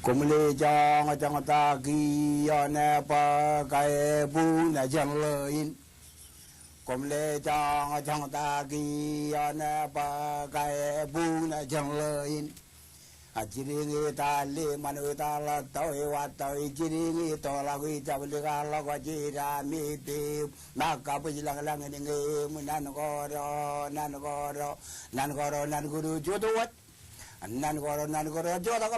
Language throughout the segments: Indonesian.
Kumle jang jang ta gi ne pa kai bu na jang lein. Kumle jang ta gi ne pa kai bu na jang lein. Ajiringi ta le manu ta la toi wa toi jiringi to la wi ta li ga la wa ji ra mi ti ma ka pu ji lang lang ni nge mu nan go ro nan guru jo do wat nan go ro jo da ka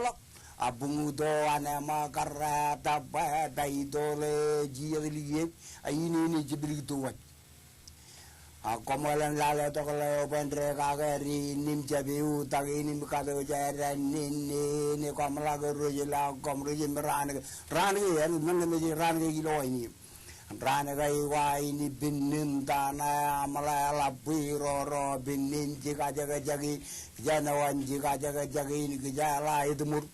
abung do ane makara tapa dai dole jieli ini ni jibili tuat akomalan lale to kalau pendre kageri nim jabi utang ini mikado jaran ni komala guru jela komru jimran ran ya nan me ran gilo ini ran gai wa ini binnin tana amala labi ro binnin jika jaga jagi janawan jika jaga jagi ini gejala itu mur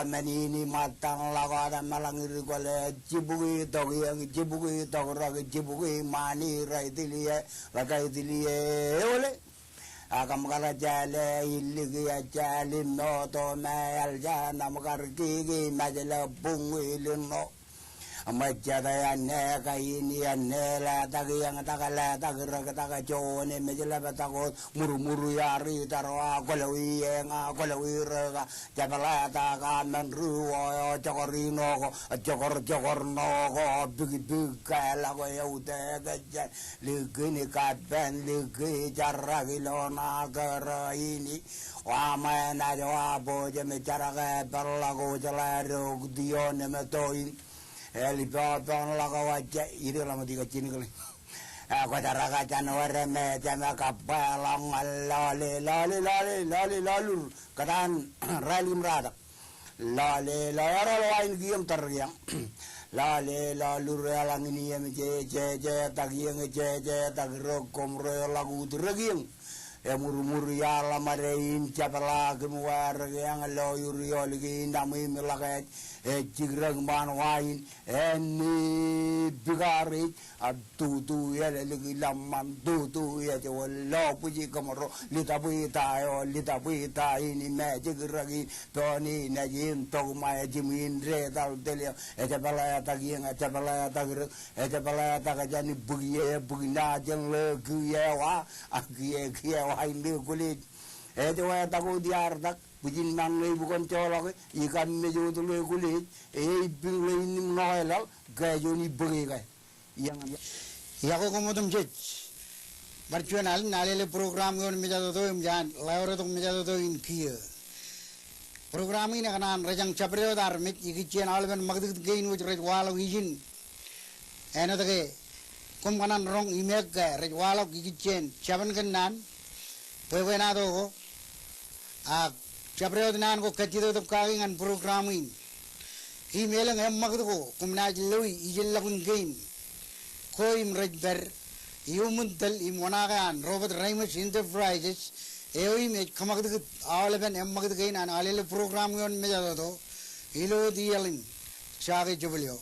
menini matang lagada malangir gole jibugi togi jibugi mani raitilie ole agam kala jale illigi jale no to mayal jana makar gigi majala bungi lino amajada ya ne kaini ya ne la tagi yang takala tagira taga jone majala batako muru yari tarwa kolawi nga kolawi rega jabala taga menru jokorino jokor no big kala go yaude gajan ligini kaben ligi jaragi lona gara ini wa mana jawa boje me jaraga berlago jalaro dione metoin Elipatan laga wajah ini lama tiga cini kali. Aku caraga januar me jama kapalang lalu kedan rally merada. Lalu lain giam teriang. Lalu relang ini yang je tagiang je tagirokom lagu tergiang. Muru ya lamarein capala kemuar yang loyur lagi nami melakai cigrang ban wain ni bigari tu ya lagi lamam tu ya jawal puji kamaro lita buita ini me cigragi toni najin tog mai jimin re dal delia capala tagir tagajani bugina jeng legi ya wa agie ini kulit, wa tahu diardak, bujin nang bukan colok, ikan mejo tu kulit, bingkai ini menolak, gaya joni bergai, yang aku komodum jet, berjualan nalele program yang menjadi tu imjan, lawan tu menjadi tu inkia, program ini kan rajang caprio darmit, ikian alban magdut gain wujud walau izin, enak tak, kanan rong imek gay, walau ikian, caban kanan. Pwede na to siyempre nan ko kachito to kagingan programming email ang magdo ko kung najiloy ijil lakun game ko imrejber iumuntal imwanakan Robert Ramos Enterprises image kamagdo alaban magdo gain an alele program yon medyo to ilo dialin siyagi jubilyo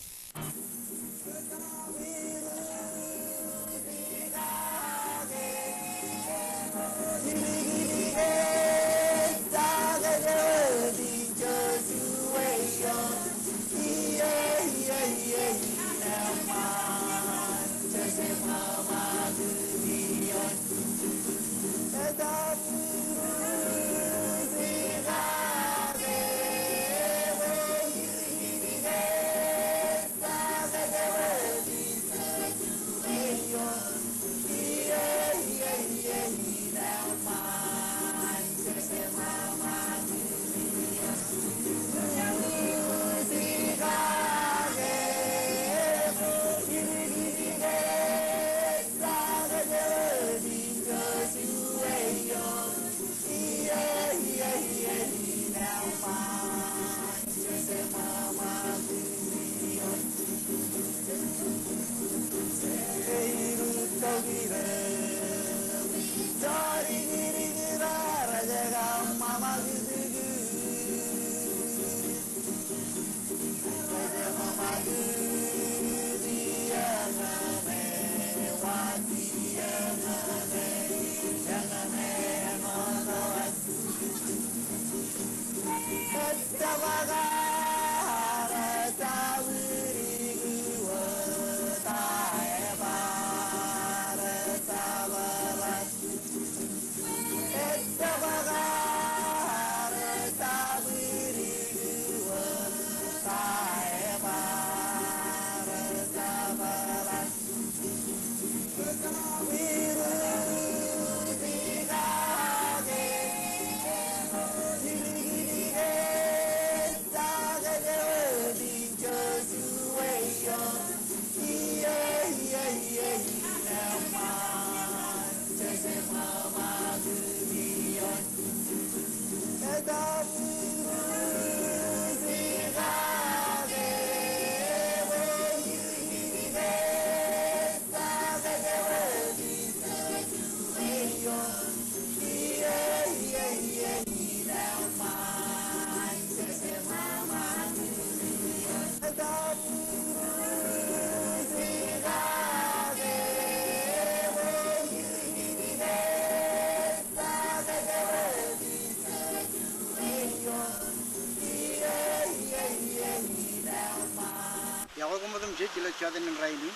Kilo chatin raini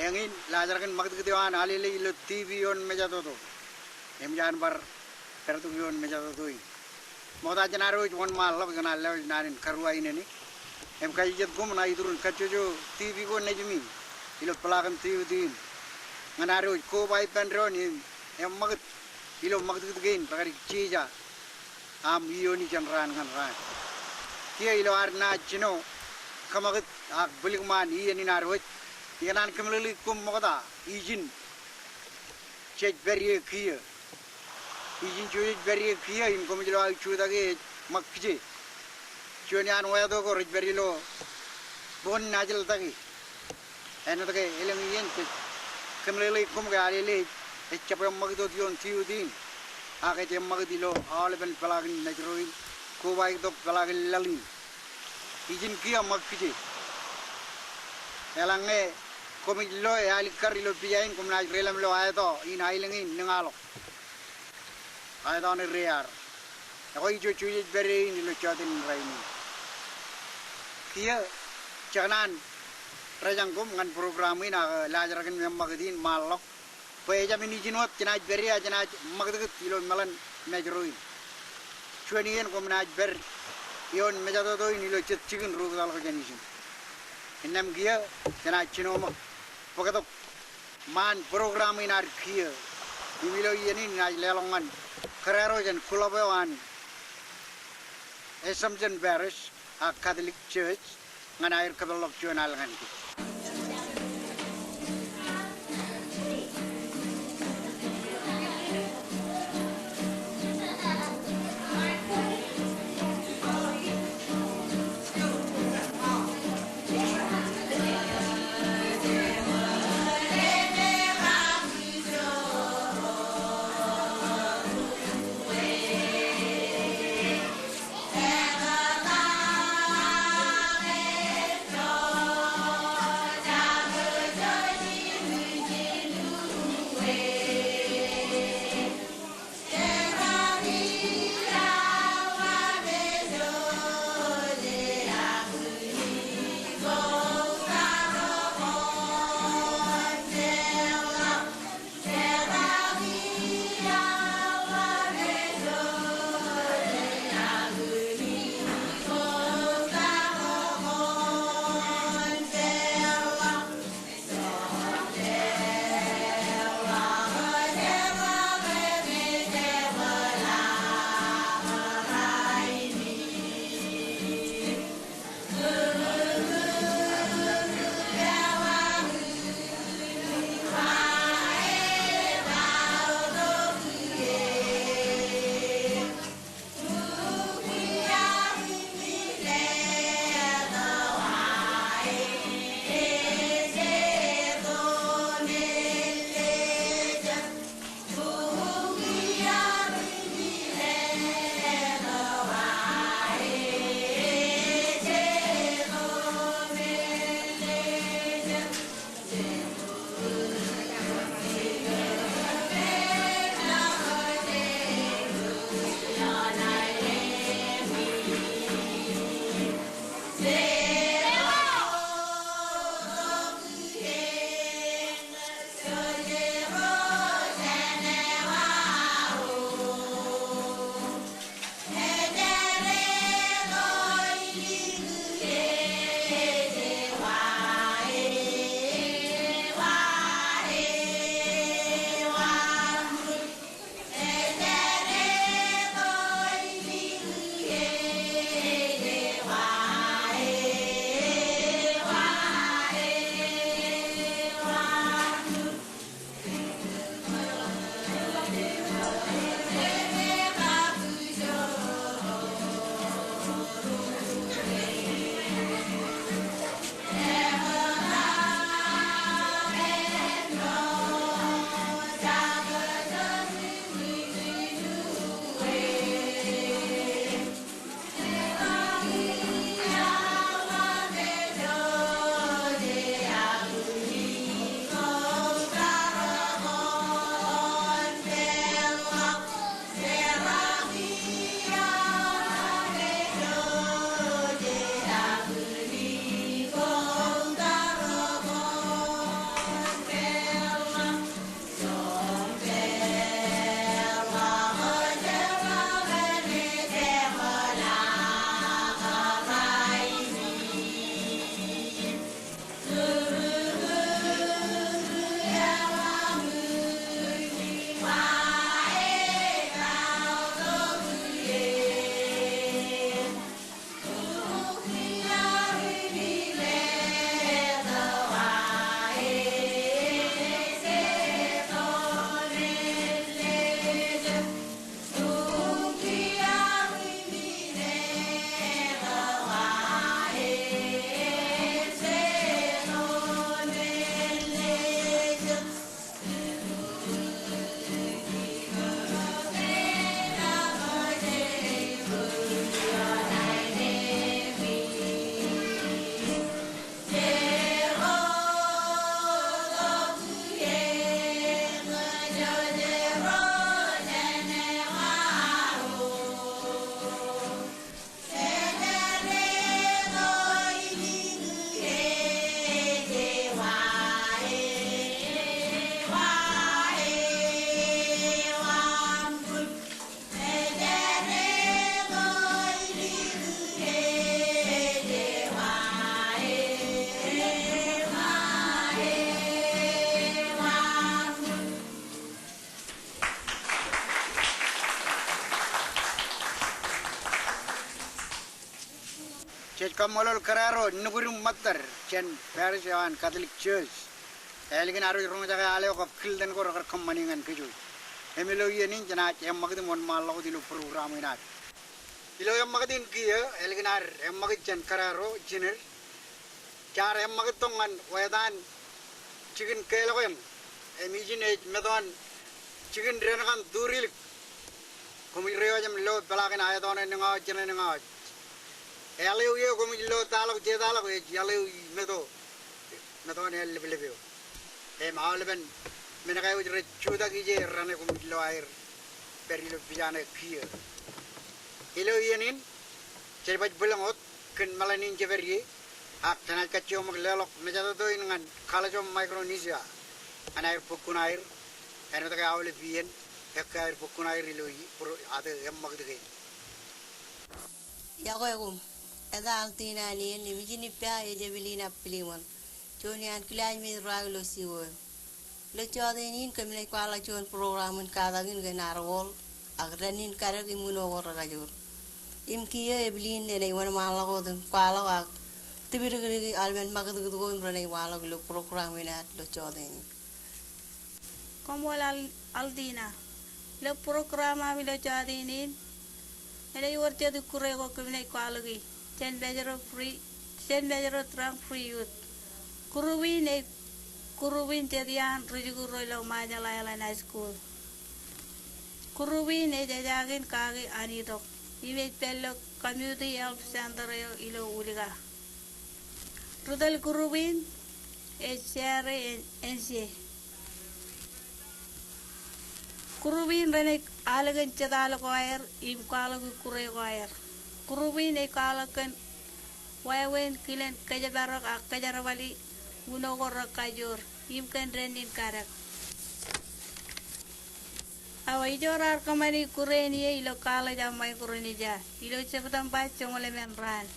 engin lajarkan magd ketiwan alile ilo TV on meja toto em jan bar pertu yon meja toto i moda janaro won mal lab gana lew nanin karwa ineni em kay jet gum na idurun kachojo TV go nejmi ilo pelagan TV din nganaro ko bai pendro ni em magd ilo magd ketigain pagari chija am yoni janran kan ran kia ilo arna chino kamagat ak buligman iyan ni narwat yanan kamlili kum moda ijin chet beri kia ijin chuit beri kia in komjlo ay chuda ge makje chunian waya do ko beri lo bon najal tagi ena tagi eleng yen kamlili kum ga alele echapam magdo dion tiudin ake tem magdilo all ben palagin najroin ko bai do palagin lalin izin kia makje elange komi lo alikar lo pijain kumna relam lo ayo in ailengin nengalo ayo ni rear ako ijo chuji beri ni lo chatin raini kia chanan rajang kum ngan program ina lajarakan memagdin malok peja mini jinot cina beri aja na magdut kilo malan majroin chuanien kumna ber yon meja to ini lo chet chicken rug dal ko janisin enam gia jana chinoma pagato man program in ar kia imilo yeni na lelongan karero jan kulabawan Assumption Parish a Catholic Church ngan air kadalok chunal ngan ki kamolol kararo nugurum matar chen parish an Catholic Church elgin aru rong jaga ale ko kilden ko rakar kammaningan keju emilo yenin jana em magdi mon mallo dilu program inat ilo em magdin kiya elgin ar em magid chen kararo jiner char em magid tongan wedan chicken kelo em emijin ej medon chicken renakan duril komil reo jam lo pelakin ayadon nga jene nga Eleu yo como lo talo je talo eleu medo ne lebelebeo maalben menakay ujre chuda ki je rane como lo air perilo bijane kia eleu yenin cerbaj bulangot ken malanin je beri ak tanal kaccio mag lelok mejado to ingan kalajo micronesia anair pokun air eno ta awle bien air pokun air iloi pro ade magde Yagoyagum Eda altina ni mijini pya ejebilina pilimon Joni an kilaj mi raglo siwo Le chodenin kemle kwala chon programun kadagin genarwol agranin karag imuno waragajur Im kiye eblin ne wan malago den kwala ak tibirgri almen magadu go imrane wala lo programinat lo chodeni Como aldina le programa mi lo chodenin Ele yorte du kurego kemle kwala gi Ten Bejero Trump Free Youth. Kuruwin tedian rujuguro lo majalaya na school. Kuruwin jajagin kage anidok. Iwe pello community health center ilo uliga. Rudal kuruwin share ensie. Kuruwin rene alagan chadal ko air im kala kure ko air. Kurubin kalakan wawen kilen kajabarak kajarawali unogorak kajur imkan renin karak awai jorar kamari kureni ilo kala jamai kureni ja ilo cepetan pacong oleh menran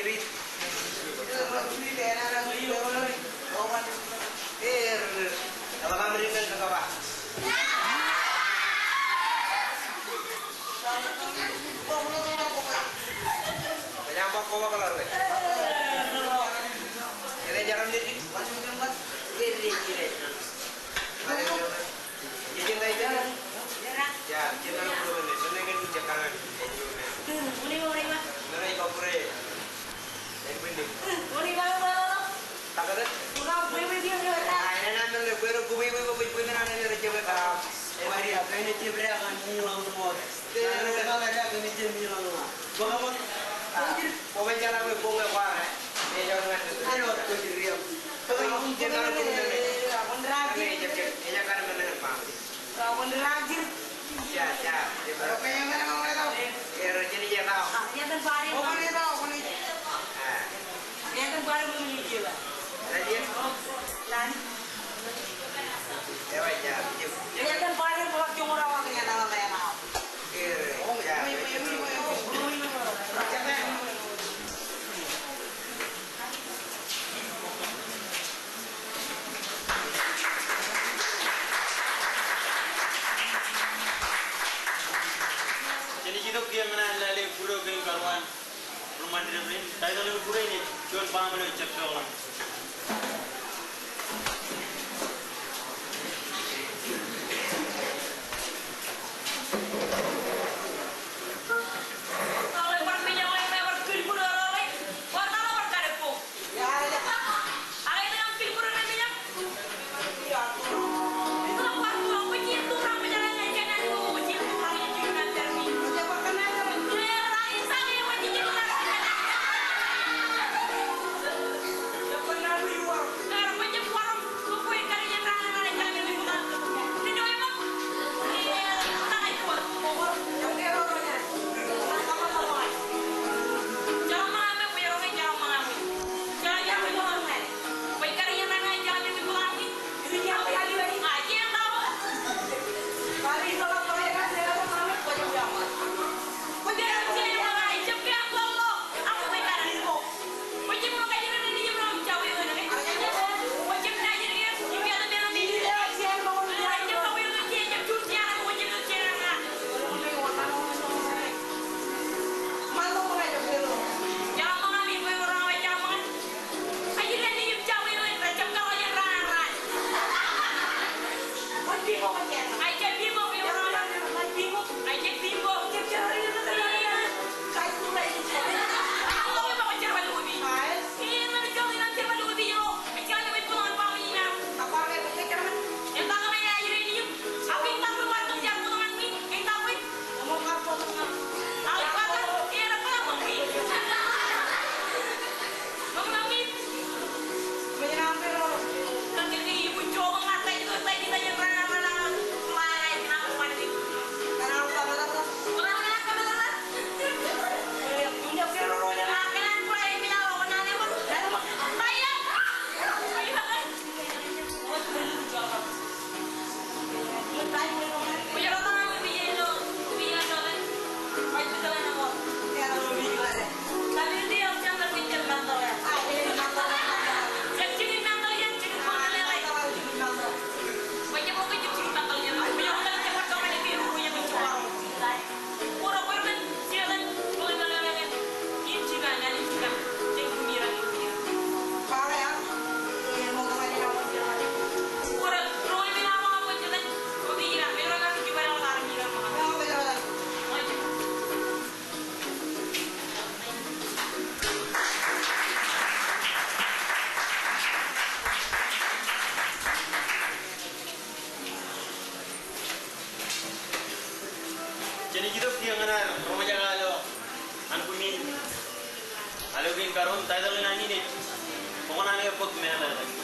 diri. Kalau kamu berikan ke bawah. Penyampak kau keluar deh. Ini jangan diri. Kiri. Jadi nggak itu. Ya, kita perlu nih. Soalnya kan jangan. Nara ibu pure. Yang penting. Tak ada. Ini nanti le baru kubi nanti le coba. Mari apa ini cibra akan mengulang semua. Kalau ada ini cibra mengulang. Bagaimana? Pemain jalan le bunga kuara. Ini jangan itu. Ayo tu diriam. Kalau jangan tu ni. Ini cek. Ini kan mendengar paham. Kau neragir. Ya. Apa yang mana kau tahu? Jadi dia tahu. Yang terbaru. Kau mana tahu ni? Yang terbaru begini juga. Jadi. Dan Ya baik ya. yang terbaru buat cuma orang yang dalam daerah. Jadi hidup dia mana lele pura geng karuan rumah dia beri. Tapi kalau pura ini cuma paham boleh cakap orang. Jadi hidup dia mana rumah jaga lo, anu kuning, alo geng karun, tadi lo nani ni, pokoknya ane pok mana lagi.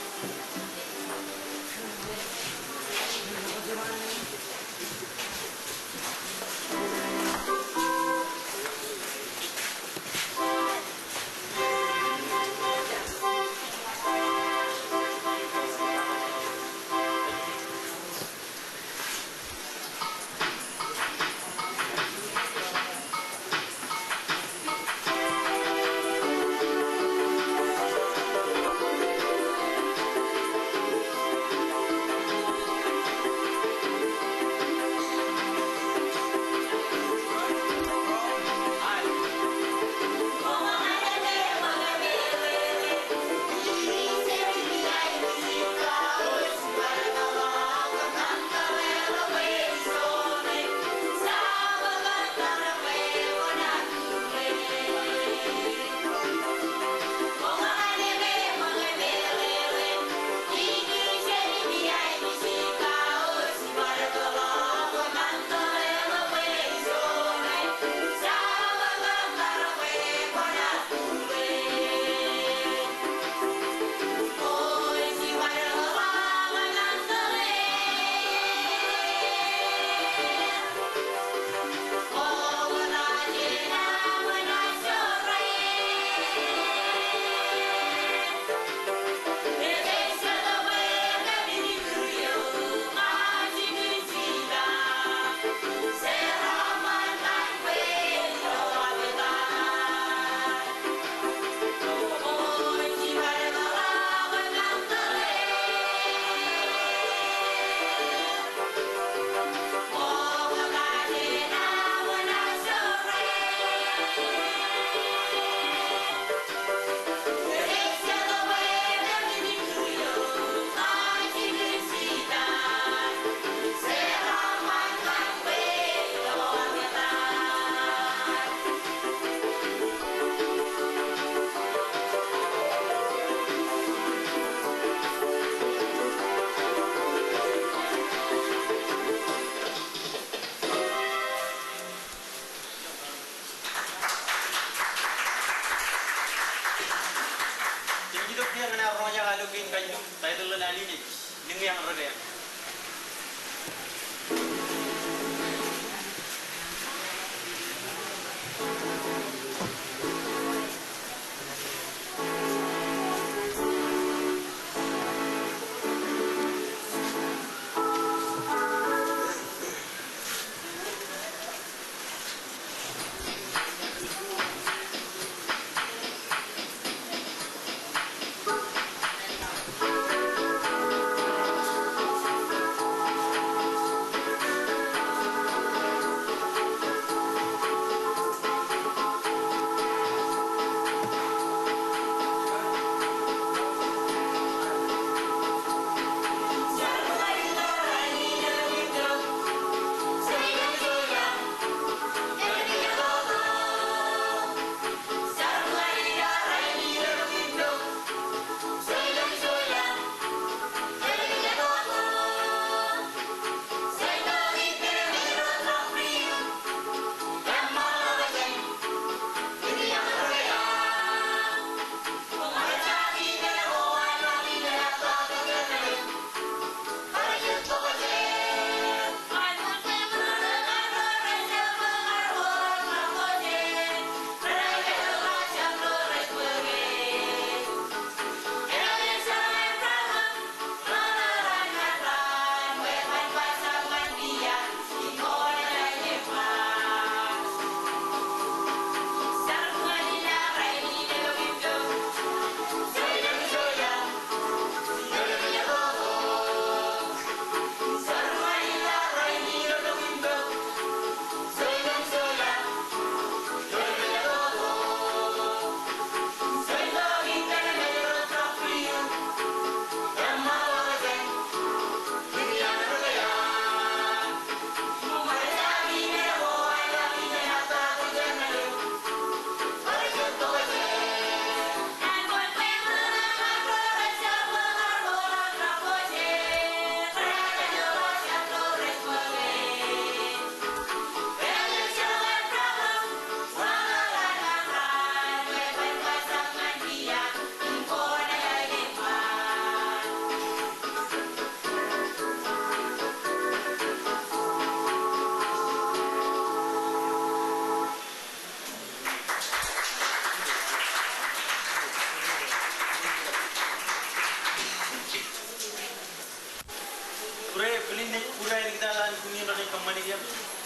na ronya kalugin kanyo title na alini ning yang ragaya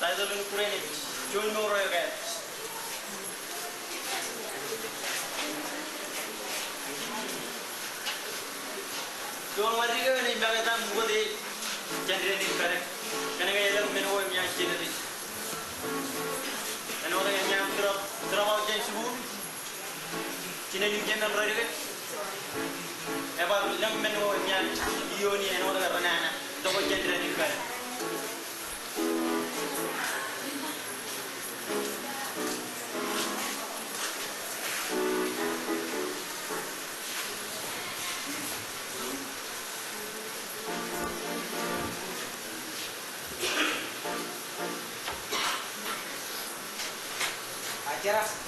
title ni pura ni join mo royo kaya join mati ke ni bagai tam buat di cendera ni kare kena gaya dalam menu yang yang cina di kena orang yang terabau jen subuh cina ni jen dalam royo ke apa yang menu yang iyo ni yang orang kerana toko cendera ni kare Acara.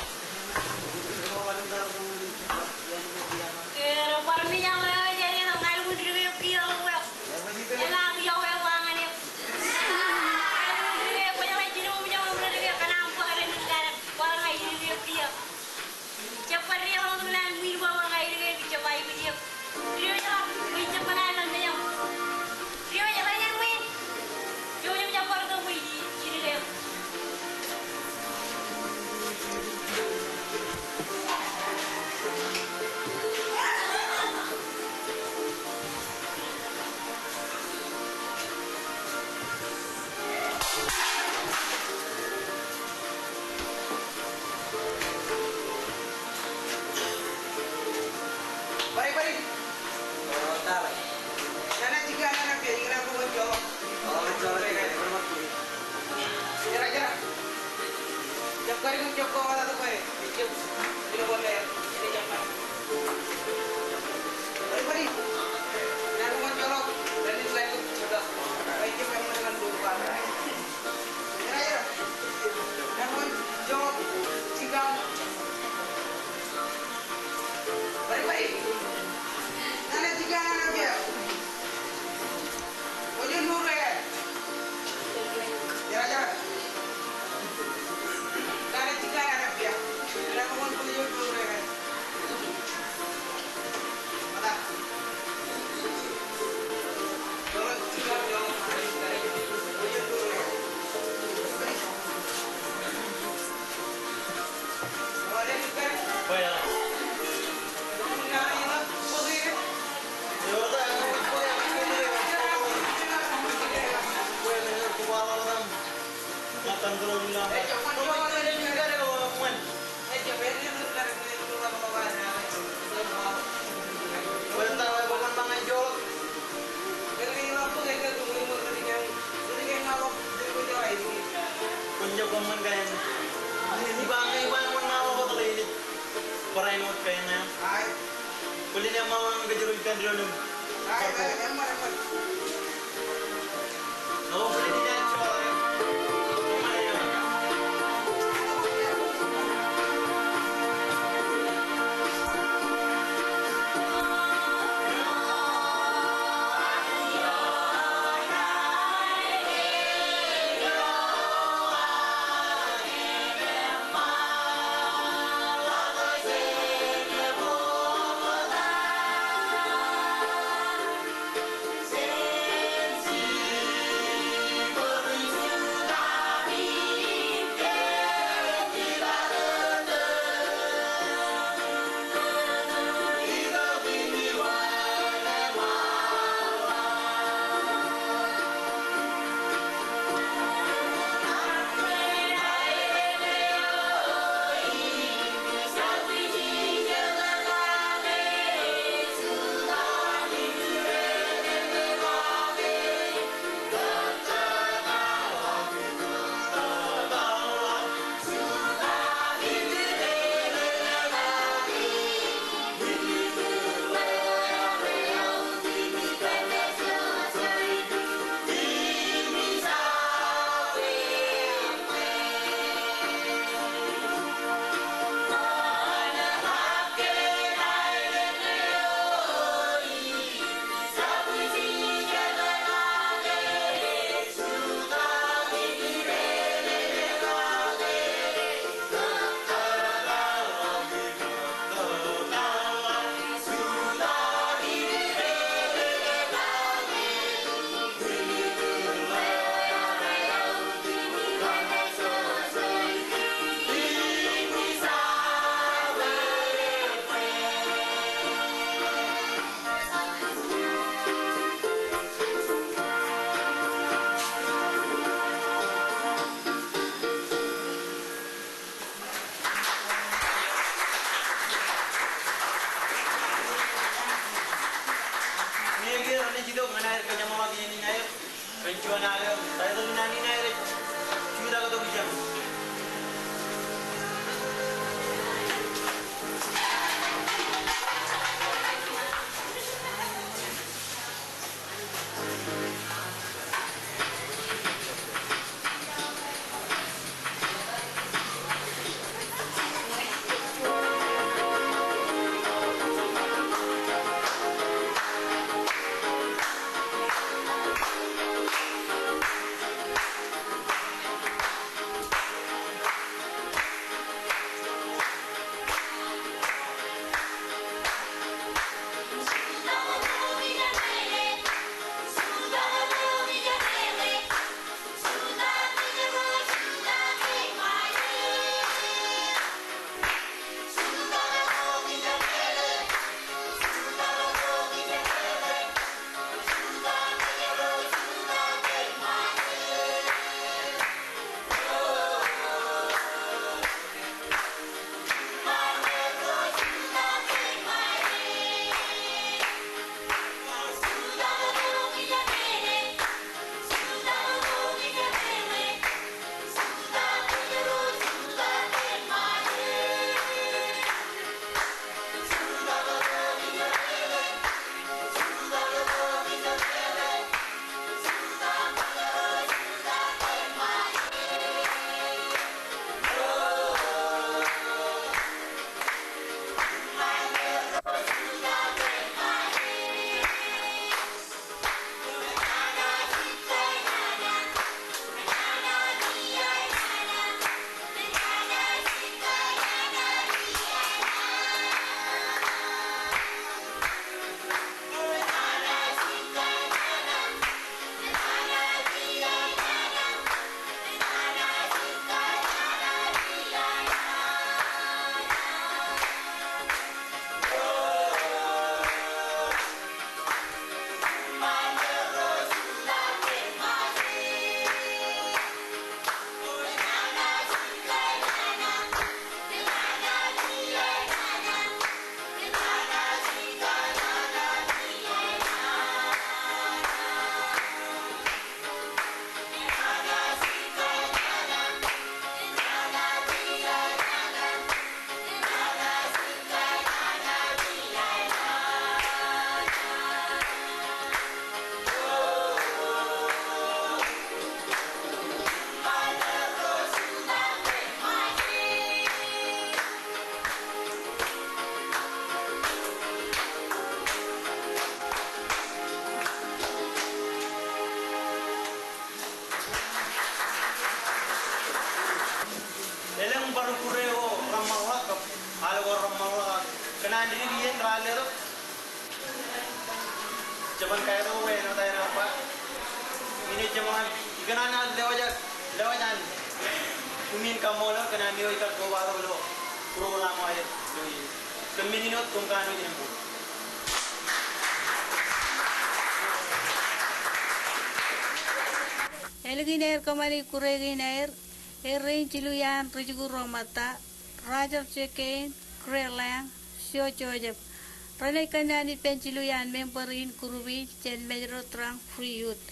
Kulinya mau ngejuru ikan dulu. Oh, boleh tidak coba ya? Mana ya? kena diri dia neraler cuman kayak tuh no tayo apa ini cuman ikanana lewajan kumin kamola kena niyo ikat ko baro lo program ay keminot kung kano din po Elginer kamari kureginer errein ciluyan rijugu romata rajar cekain krelang sio jojep Rene kanani penciluyan memberin kurubi chen medro trang free youth.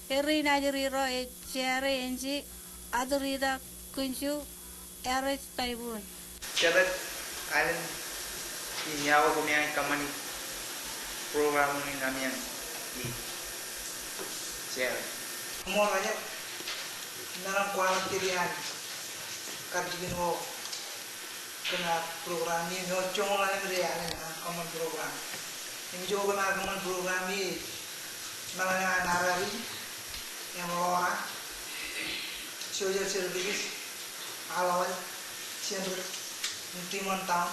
Eri najriro e chere enji adurida kunju eres paibun. Jabat kalian nyawa kumiang kamani program ini kami yang di share. Semua aja dalam kualat pilihan karjin ho kena program ini nyocong lah yang dia common program. Ini juga kena common program ini malahnya narari yang orang social service awal sendiri timon tahun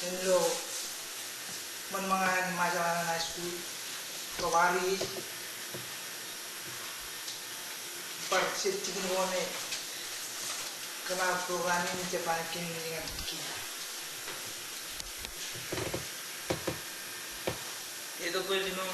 dan lo mengenai masalah high school kawari persib cikin wone kena program ini cepat kini dengan kita Itu pun di nung